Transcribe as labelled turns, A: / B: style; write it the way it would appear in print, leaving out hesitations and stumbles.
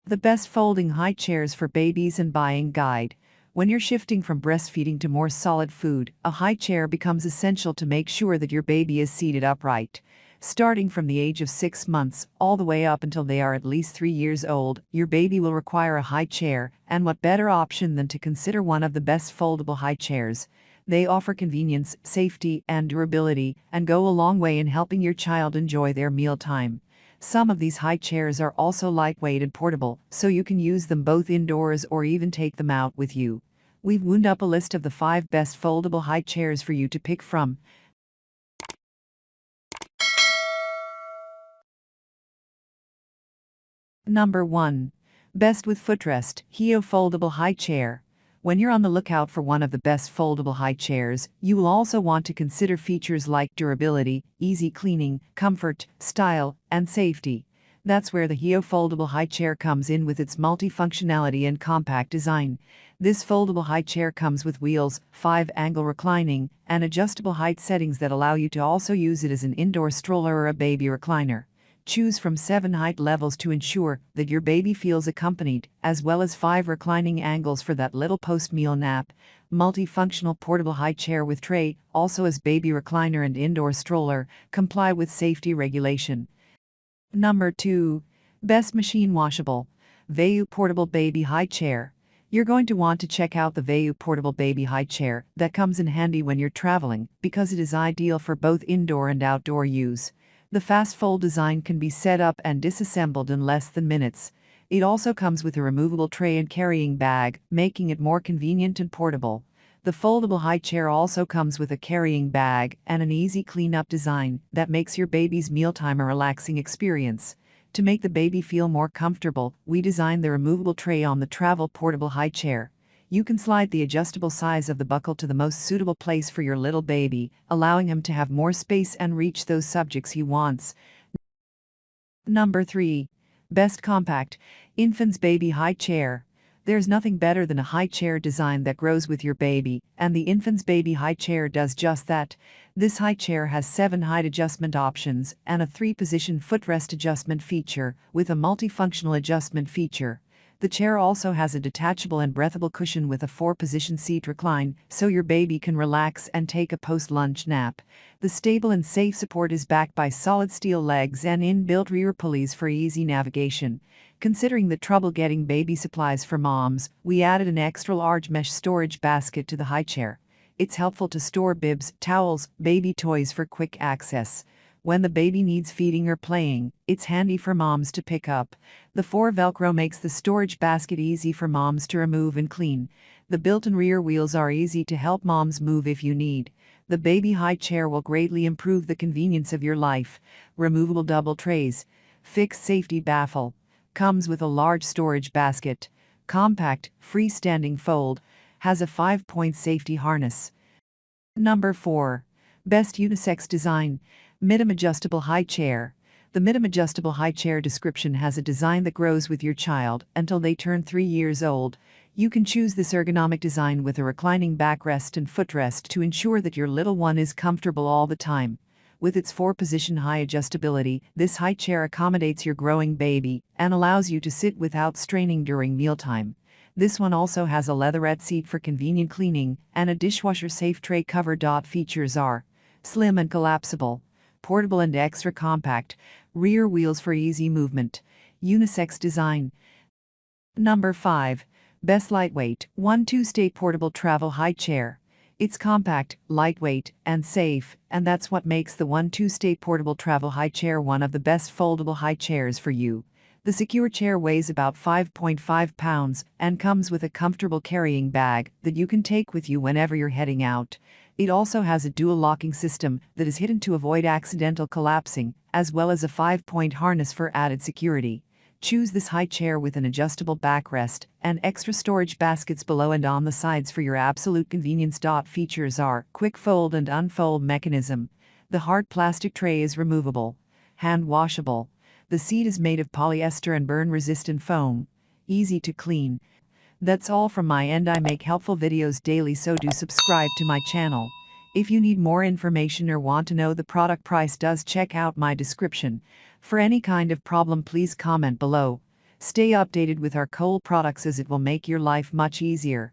A: The best folding high chairs for babies and buying guide. When you're shifting from breastfeeding to more solid food, a high chair becomes essential to make sure that your baby is seated upright. Starting from the age of 6 months, all the way up until they are at least 3 years old, your baby will require a high chair, and what better option than to consider one of the best foldable high chairs. They offer convenience, safety, and durability, and go a long way in helping your child enjoy their mealtime. Some of these high chairs are also lightweight and portable, so you can use them both indoors or even take them out with you. We've wound up a list of the 5 best foldable high chairs for you to pick from. Number 1. Best with footrest, Heao Foldable High Chair. When you're on the lookout for one of the best foldable high chairs, you will also want to consider features like durability, easy cleaning, comfort, style, and safety. That's where the Heao Foldable High Chair comes in with its multifunctionality and compact design. This foldable high chair comes with wheels, 5-angle reclining, and adjustable height settings that allow you to also use it as an indoor stroller or a baby recliner. Choose from 7 height levels to ensure that your baby feels accompanied, as well as 5 reclining angles for that little post-meal nap. Multifunctional portable high chair with tray, also as baby recliner and indoor stroller, comply with safety regulation. Number 2. Best machine washable, Veyoo Portable Baby High Chair. You're going to want to check out the Veyoo Portable Baby High Chair that comes in handy when you're traveling, because it is ideal for both indoor and outdoor use. The fast fold design can be set up and disassembled in less than minutes. It also comes with a removable tray and carrying bag, making it more convenient and portable. The foldable high chair also comes with a carrying bag and an easy clean-up design that makes your baby's mealtime a relaxing experience. To make the baby feel more comfortable, we designed the removable tray on the travel portable high chair. You can slide the adjustable size of the buckle to the most suitable place for your little baby, allowing him to have more space and reach those subjects he wants. Number 3. Best compact, Infans Baby High Chair. There's nothing better than a high chair design that grows with your baby, and the Infans Baby High Chair does just that. This high chair has 7 height adjustment options and a 3-position footrest adjustment feature with a multifunctional adjustment feature. The chair also has a detachable and breathable cushion with a 4-position seat recline, so your baby can relax and take a post-lunch nap. The stable and safe support is backed by solid steel legs and inbuilt rear pulleys for easy navigation. Considering the trouble getting baby supplies for moms, we added an extra-large mesh storage basket to the high chair. It's helpful to store bibs, towels, baby toys for quick access. When the baby needs feeding or playing, it's handy for moms to pick up. The 4 Velcro makes the storage basket easy for moms to remove and clean. The built-in rear wheels are easy to help moms move if you need. The baby high chair will greatly improve the convenience of your life. Removable double trays. Fixed safety baffle. Comes with a large storage basket. Compact, freestanding fold. Has a 5-point safety harness. Number 4. Best unisex design, Mealtime Adjustable High Chair. The Mealtime Adjustable High Chair description has a design that grows with your child until they turn 3 years old. You can choose this ergonomic design with a reclining backrest and footrest to ensure that your little one is comfortable all the time. With its 4-position high adjustability, this high chair accommodates your growing baby and allows you to sit without straining during mealtime. This one also has a leatherette seat for convenient cleaning and a dishwasher-safe tray cover. Features are slim and collapsible, portable and extra compact, rear wheels for easy movement, unisex design. Number 5. Best lightweight, 1-2-stay portable travel high chair. It's compact, lightweight, and safe, and that's what makes the 1-2-stay portable travel high chair one of the best foldable high chairs for you. The secure chair weighs about 5.5 pounds and comes with a comfortable carrying bag that you can take with you whenever you're heading out. It also has a dual locking system that is hidden to avoid accidental collapsing, as well as a 5-point harness for added security. Choose this high chair with an adjustable backrest and extra storage baskets below and on the sides for your absolute convenience. Features are quick fold and unfold mechanism. The hard plastic tray is removable, hand washable. The seat is made of polyester and burn-resistant foam. Easy to clean. That's all from my end. I make helpful videos daily, so do subscribe to my channel. If you need more information or want to know the product price, check out my description. For any kind of problem, please comment below. Stay updated with our cool products as it will make your life much easier.